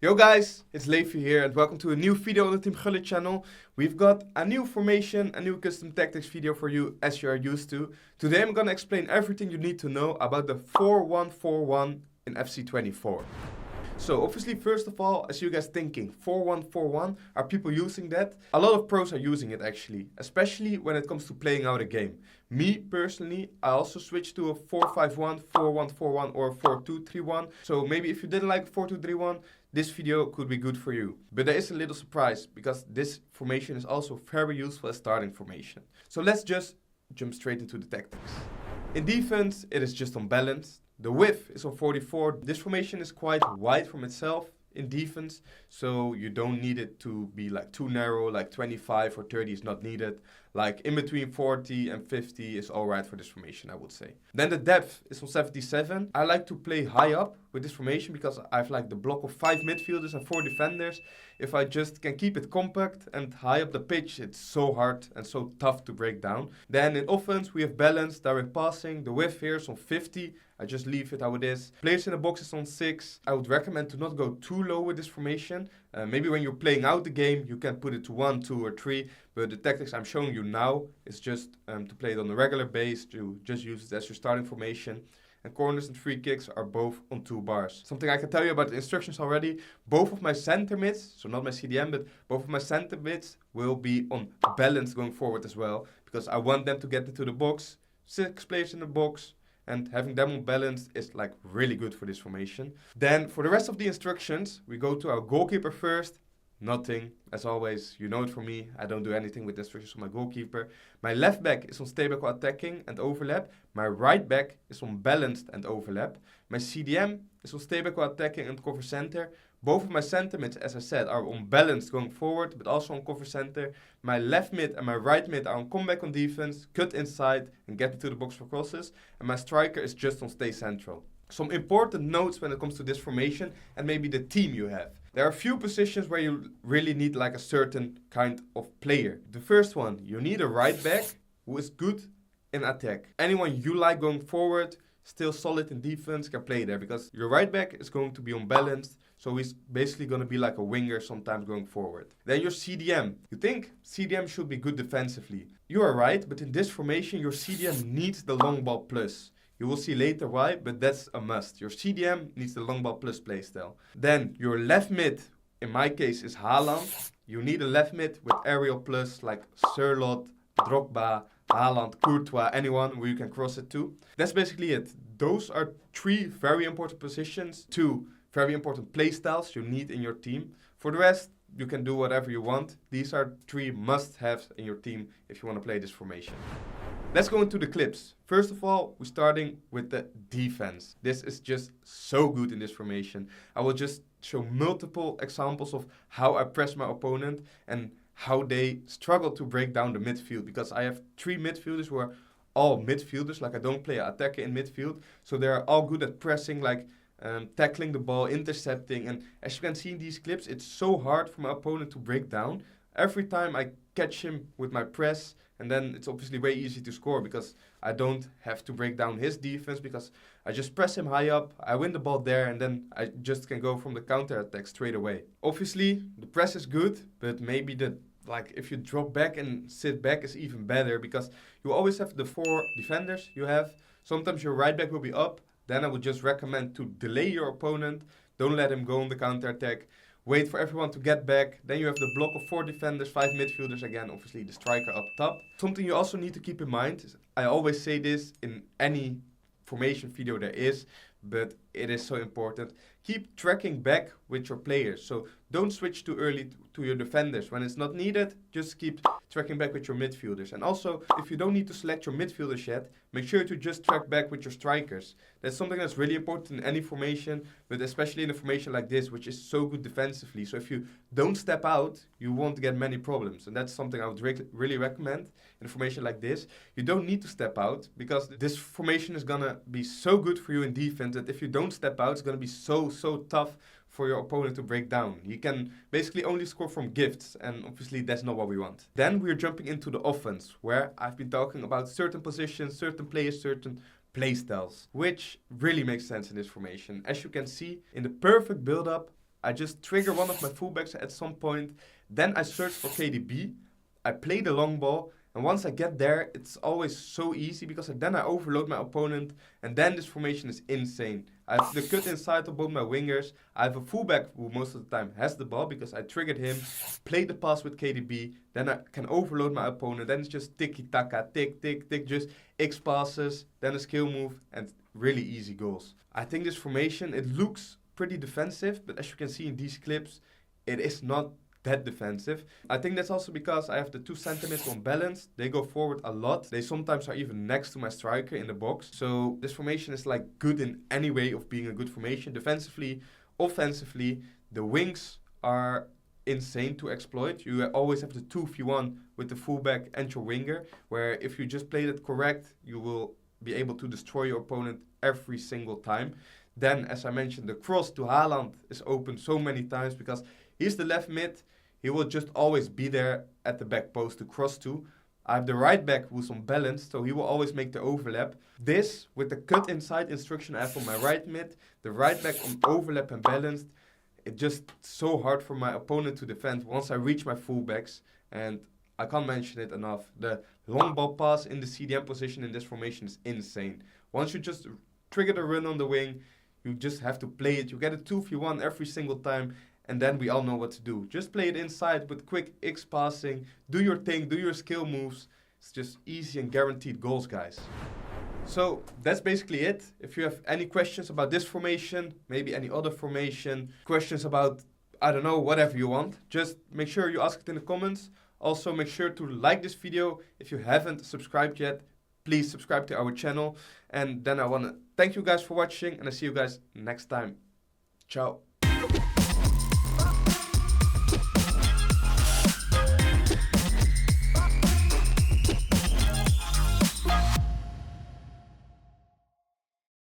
Yo guys, it's Levi here and welcome to a new video on the Team Gullit channel. We've got a new formation, a new custom tactics video for you as you are used to. Today I'm gonna explain everything you need to know about the 4-1-4-1 in FC 24. So obviously, first of all, as you guys thinking, 4-1-4-1, are people using that? A lot of pros are using it actually, especially when it comes to playing out a game. Me personally, I also switched to a 4-5-1, 4-1-4-1 or 4-2-3-1. So maybe if you didn't like 4-2-3-1, this video could be good for you. But there is a little surprise because this formation is also very useful as starting formation. So let's just jump straight into the tactics. In defense, it is just on balance. The width is on 44. This formation is quite wide from itself in defense, so you don't need it to be like too narrow, like 25 or 30 is not needed. Like in between 40 and 50 is alright for this formation, I would say. Then the depth is on 77. I like to play high up with this formation because I have like the block of 5 midfielders and 4 defenders. If I just can keep it compact and high up the pitch, it's so hard and so tough to break down. Then in offense, we have balance, direct passing. The width here is on 50. I just leave it how it is. Players in the box is on 6. I would recommend to not go too low with this formation. Maybe when you're playing out the game, you can put it to 1, 2 or 3. But the tactics I'm showing you now is just to play it on a regular base, to just use it as your starting formation. And corners and free kicks are both on 2 bars. Something I can tell you about the instructions already. Both of my center mids, so not my CDM, but both of my center mids will be on balance going forward as well. Because I want them to get into the box. 6 players in the box. And having them on balance is like really good for this formation. Then for the rest of the instructions, we go to our goalkeeper first. Nothing, as always, you know it from me. I don't do anything with the instructions for my goalkeeper. My left back is on stable attacking and overlap. My right back is on balanced and overlap. My CDM is on stable attacking and cover center. Both of my center mids, as I said, are on balance going forward, but also on cover center. My left mid and my right mid are on comeback on defense, cut inside and get into the box for crosses. And my striker is just on stay central. Some important notes when it comes to this formation and maybe the team you have. There are a few positions where you really need like a certain kind of player. The first one, you need a right back who is good in attack. Anyone you like going forward, still solid in defense, can play there because your right back is going to be unbalanced. So he's basically going to be like a winger sometimes going forward. Then your CDM. You think CDM should be good defensively. You are right, but in this formation your CDM needs the long ball plus. You will see later why, but that's a must. Your CDM needs the long ball plus playstyle. Then your left mid, in my case, is Haaland. You need a left mid with aerial plus like Sørloth, Drogba, Haaland, Courtois, anyone where you can cross it to. That's basically it. Those are 3 very important positions, 2 very important playstyles you need in your team. For the rest, you can do whatever you want. These are 3 must-haves in your team if you want to play this formation. Let's go into the clips. First of all, we're starting with the defense. This is just so good in this formation. I will just show multiple examples of how I press my opponent and how they struggle to break down the midfield. Because I have 3 midfielders who are all midfielders. Like I don't play an attacker in midfield. So they're all good at pressing, like tackling the ball, intercepting. And as you can see in these clips, it's so hard for my opponent to break down. Every time I catch him with my press, and then it's obviously way easy to score because I don't have to break down his defense because I just press him high up, I win the ball there, and then I just can go from the counter attack straight away. Obviously, the press is good, but maybe if you drop back and sit back is even better because you always have the 4 defenders you have. Sometimes your right back will be up. Then I would just recommend to delay your opponent. Don't let him go on the counter attack. Wait for everyone to get back. Then you have the block of 4 defenders, 5 midfielders. Again, obviously the striker up top. Something you also need to keep in mind is, I always say this in any formation video there is, but it is so important. Keep tracking back with your players. So don't switch too early to your defenders. When it's not needed, just keep tracking back with your midfielders. And also, if you don't need to select your midfielders yet, make sure to just track back with your strikers. That's something that's really important in any formation, but especially in a formation like this, which is so good defensively. So if you don't step out, you won't get many problems. And that's something I would really recommend in a formation like this. You don't need to step out because this formation is going to be so good for you in defense that if you don't step out, it's going to be so tough for your opponent to break down. He can basically only score from gifts, and obviously that's not what we want. Then we're jumping into the offense, where I've been talking about certain positions, certain players, certain playstyles, which really makes sense in this formation. As you can see, in the perfect build-up, I just trigger one of my fullbacks at some point. Then I search for KDB. I play the long ball. And once I get there, it's always so easy because then I overload my opponent. And then this formation is insane. I have the cut inside of both my wingers. I have a fullback who most of the time has the ball because I triggered him. Played the pass with KDB. Then I can overload my opponent. Then it's just tiki-taka, tick, tick, tick. Just X passes, then a skill move, and really easy goals. I think this formation, it looks pretty defensive. But as you can see in these clips, it is not that defensive. I think that's also because I have the two centimeters on balance. They go forward a lot. They sometimes are even next to my striker in the box. So this formation is like good in any way of being a good formation. Defensively, offensively, the wings are insane to exploit. You always have the 2v1 with the fullback and your winger, where if you just play that correct, you will be able to destroy your opponent every single time. Then, as I mentioned, the cross to Haaland is open so many times because he's the left mid. He will just always be there at the back post to cross to. I have the right back who's on balance, so he will always make the overlap. This, with the cut inside instruction I have on my right mid, the right back on overlap and balanced, it's just so hard for my opponent to defend once I reach my fullbacks. And I can't mention it enough. The long ball pass in the CDM position in this formation is insane. Once you just trigger the run on the wing, you just have to play it. You get a 2v1 every single time. And then we all know what to do. Just play it inside with quick X passing. Do your thing, do your skill moves. It's just easy and guaranteed goals, guys. So that's basically it. If you have any questions about this formation, maybe any other formation, questions about, I don't know, whatever you want, just make sure you ask it in the comments. Also, make sure to like this video. If you haven't subscribed yet, please subscribe to our channel. And then I want to thank you guys for watching, and I see you guys next time. Ciao.